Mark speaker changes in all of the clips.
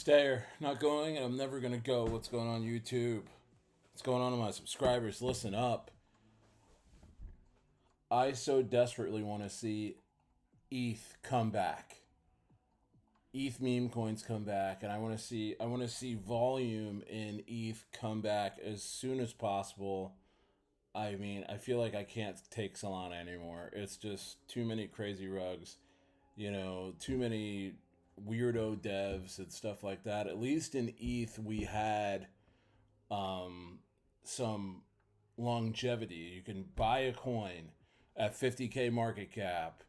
Speaker 1: Stayer, not going, and I'm never gonna go. What's going on YouTube? What's going on to my subscribers? Listen up. I so desperately want to see ETH come back. ETH meme coins come back, and I want to see volume in ETH come back as soon as possible. I mean, I feel like I can't take Solana anymore. It's just too many crazy rugs, too many weirdo devs and stuff like that. At least in ETH, we had some longevity. You can buy a coin at 50K market cap,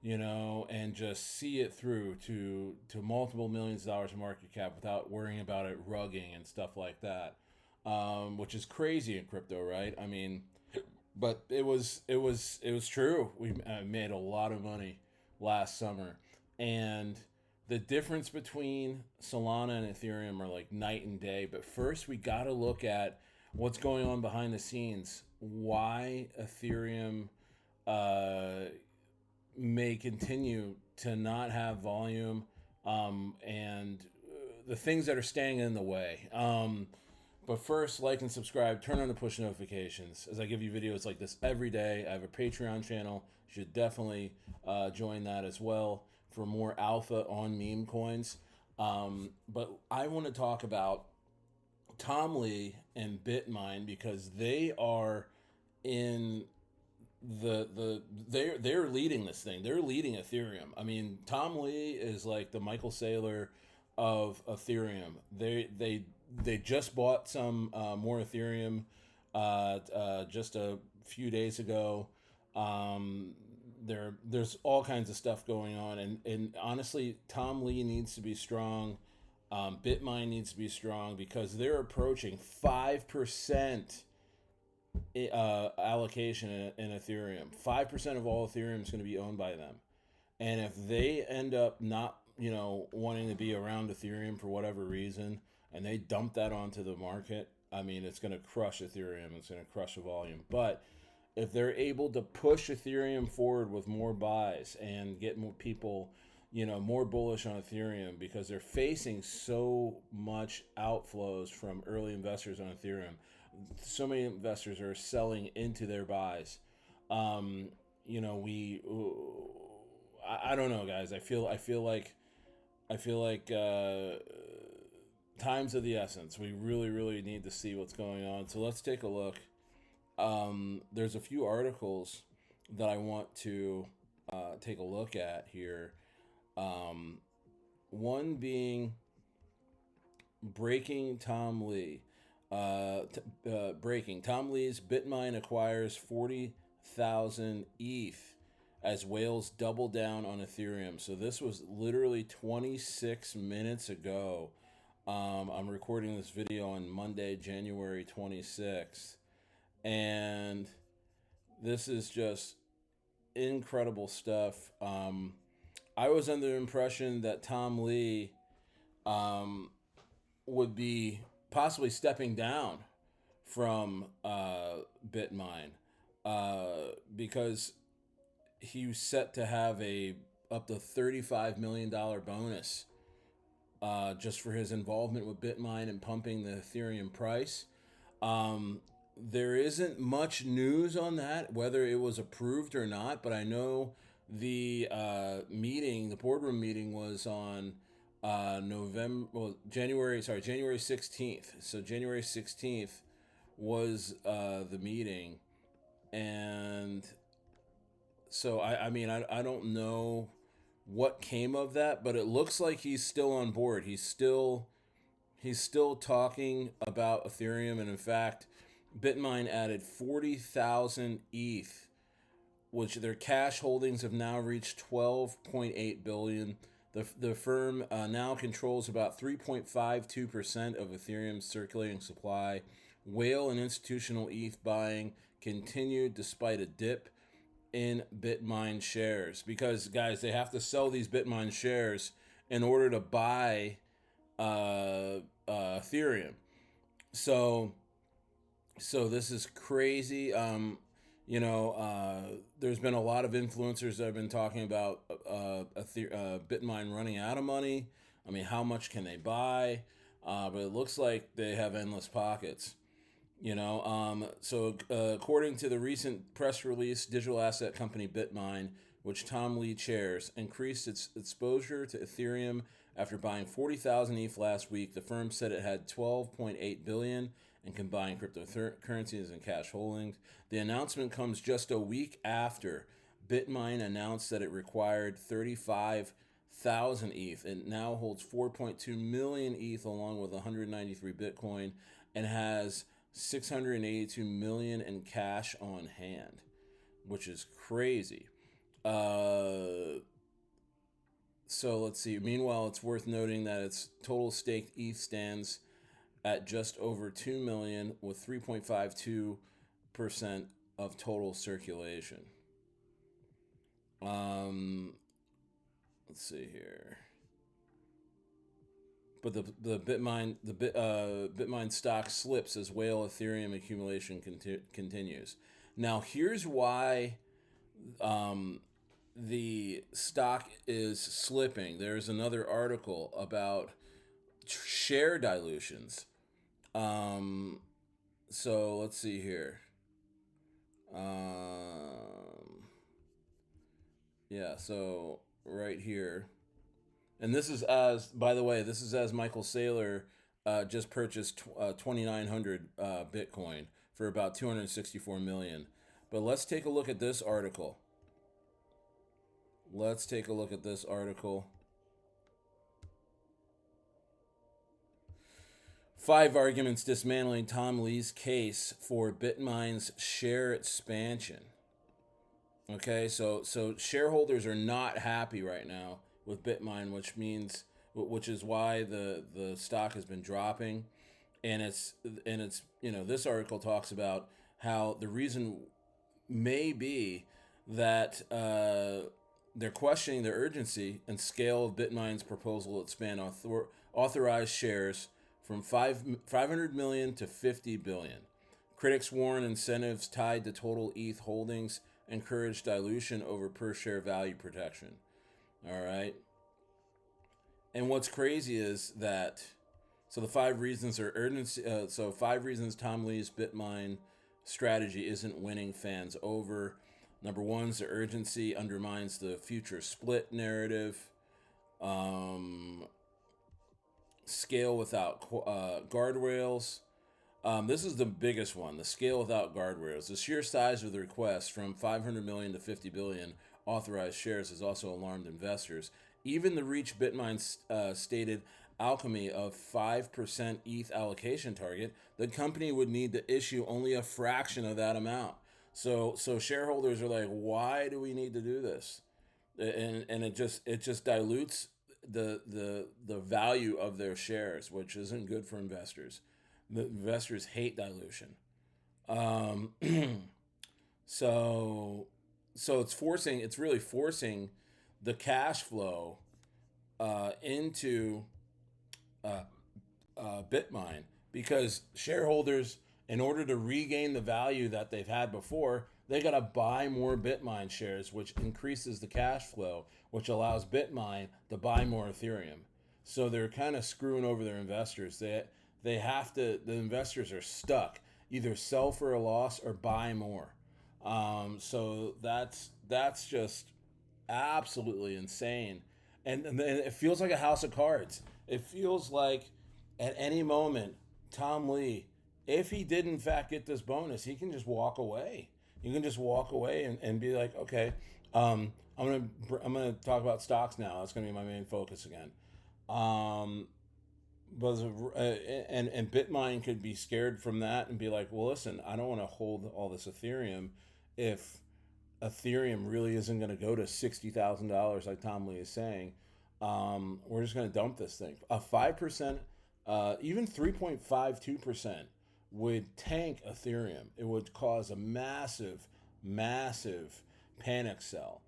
Speaker 1: and just see it through to multiple millions of dollars of market cap without worrying about it rugging and stuff like that, which is crazy in crypto, right? I mean, but it was true. We made a lot of money last summer, and the difference between Solana and Ethereum are like night and day. But first, we got to look at what's going on behind the scenes. Why Ethereum may continue to not have volume, and the things that are standing in the way. But first, like and subscribe, turn on the push notifications as I give you videos like this every day. I have a Patreon channel. You should definitely join that as well for more alpha on meme coins. But I want to talk about Tom Lee and Bitmine because they are in they're leading this thing. They're leading Ethereum. I mean, Tom Lee is like the Michael Saylor of Ethereum. They just bought some more Ethereum just a few days ago. There's all kinds of stuff going on, and honestly, Tom Lee needs to be strong. Bitmine needs to be strong because they're approaching 5% allocation in Ethereum. 5% of all Ethereum is going to be owned by them. And if they end up not, wanting to be around Ethereum for whatever reason, and they dump that onto the market, I mean, it's going to crush Ethereum. It's going to crush the volume. But if they're able to push Ethereum forward with more buys and get more people, more bullish on Ethereum because they're facing so much outflows from early investors on Ethereum. So many investors are selling into their buys. I don't know, guys. I feel like time's of the essence. We really, really need to see what's going on. So let's take a look. There's a few articles that I want to take a look at here. One being breaking Tom Lee. Breaking Tom Lee's Bitmine acquires 40,000 ETH as whales double down on Ethereum. So this was literally 26 minutes ago. I'm recording this video on Monday, January 26th. And this is just incredible stuff. I was under the impression that Tom Lee would be possibly stepping down from Bitmine because he was set to have a up to $35 million bonus just for his involvement with Bitmine and pumping the Ethereum price. There isn't much news on that, whether it was approved or not, but I know the boardroom meeting was on January 16th. So January 16th was the meeting. And so, I don't know what came of that, but it looks like he's still on board. He's still talking about Ethereum. And in fact, Bitmine added 40,000 ETH, which their cash holdings have now reached 12.8 billion. The firm now controls about 3.52% of Ethereum's circulating supply. Whale and institutional ETH buying continued despite a dip in Bitmine shares. Because, guys, they have to sell these Bitmine shares in order to buy Ethereum. So this is crazy. There's been a lot of influencers that have been talking about Bitmine running out of money. I mean, how much can they buy? But it looks like they have endless pockets. According to the recent press release, digital asset company Bitmine, which Tom Lee chairs, increased its exposure to Ethereum after buying 40,000 ETH last week. The firm said it had 12.8 billion in combined cryptocurrencies and cash holdings. The announcement comes just a week after Bitmine announced that it required 35,000 ETH. It now holds 4.2 million ETH along with 193 Bitcoin and has 682 million in cash on hand, which is crazy. So let's see. Meanwhile, it's worth noting that its total staked ETH stands at just over 2 million with 3.52% of total circulation. Let's see here. But the Bitmine stock slips as whale Ethereum accumulation continues. Now here's why the stock is slipping. There's another article about share dilutions. So let's see here. So right here. And this is by the way, this is as Michael Saylor just purchased 2,900 Bitcoin for about 264 million. But let's take a look at this article. Five arguments dismantling Tom Lee's case for Bitmine's share expansion. Okay, so shareholders are not happy right now with Bitmine, which is why the stock has been dropping, and it's this article talks about how the reason may be that they're questioning the urgency and scale of Bitmine's proposal to expand authorized shares from 500 million to 50 billion. Critics warn incentives tied to total ETH holdings encourage dilution over per share value protection. All right. And what's crazy is that, so the 5 reasons are urgency. 5 reasons Tom Lee's Bitmine strategy isn't winning fans over. Number 1 is the urgency undermines the future split narrative. Scale without guardrails. This is the biggest one, the scale without guardrails. The sheer size of the request from 500 million to 50 billion authorized shares has also alarmed investors. Even the reach Bitmine's stated alchemy of 5% ETH allocation target, the company would need to issue only a fraction of that amount. So shareholders are like, why do we need to do this? And it just dilutes the value of their shares, which isn't good for investors. The investors hate dilution. So it's really forcing the cash flow into Bitmine, because shareholders, in order to regain the value that they've had before, they got to buy more Bitmine shares, which increases the cash flow, which allows Bitmine to buy more Ethereum. So they're kind of screwing over their investors. They have to. The investors are stuck. Either sell for a loss or buy more. So that's just absolutely insane. And it feels like a house of cards. It feels like at any moment, Tom Lee, if he did in fact get this bonus, he can just walk away. You can just walk away and be like, okay, I'm gonna talk about stocks now. That's gonna be my main focus again. And Bitmine could be scared from that and be like, well, listen, I don't want to hold all this Ethereum if Ethereum really isn't going to go to $60,000 like Tom Lee is saying. We're just going to dump this thing. A 5%, even 3.52% would tank Ethereum. It would cause a massive panic sell.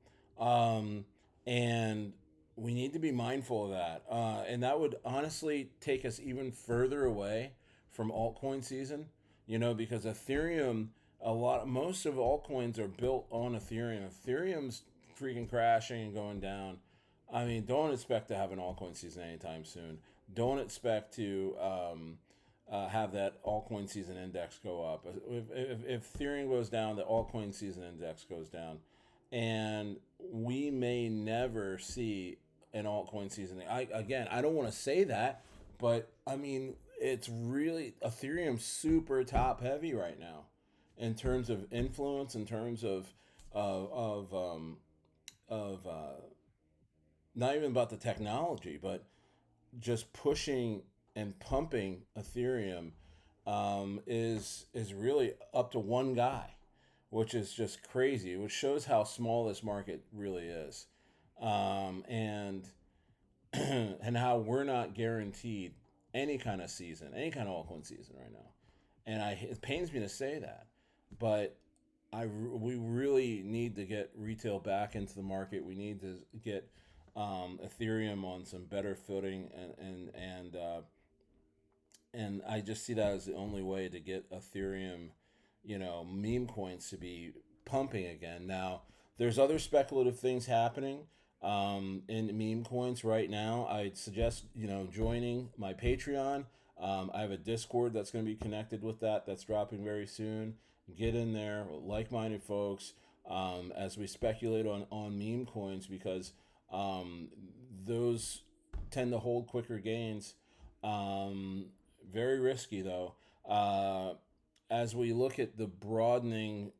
Speaker 1: And we need to be mindful of that. And that would honestly take us even further away from altcoin season, because Ethereum, most of altcoins are built on Ethereum. Ethereum's freaking crashing and going down. I mean, don't expect to have an altcoin season anytime soon. Don't expect to have that altcoin season index go up. If Ethereum goes down, the altcoin season index goes down, and we may never see an altcoin season. I don't want to say that, but I mean, it's really Ethereum super top heavy right now, in terms of influence, in terms of not even about the technology, but just pushing and pumping Ethereum is really up to one guy, which is just crazy. Which shows how small this market really is, and and how we're not guaranteed any kind of season, any kind of altcoin season right now. And it pains me to say that, but we really need to get retail back into the market. We need to get Ethereum on some better footing, and I just see that as the only way to get Ethereum, meme coins to be pumping again. Now, there's other speculative things happening in meme coins right now. I'd suggest joining my Patreon. I have a Discord that's going to be connected with that. That's dropping very soon. Get in there, like-minded folks, as we speculate on meme coins, because those tend to hold quicker gains. Very risky though. As we look at the broadening,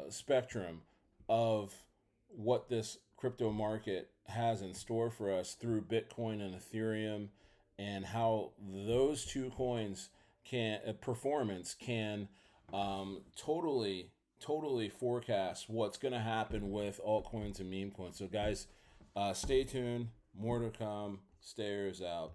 Speaker 1: spectrum of what this crypto market has in store for us through Bitcoin and Ethereum, and how those two coins can performance can totally forecast what's going to happen with altcoins and meme coins. So guys, stay tuned. More to come. Stayers out.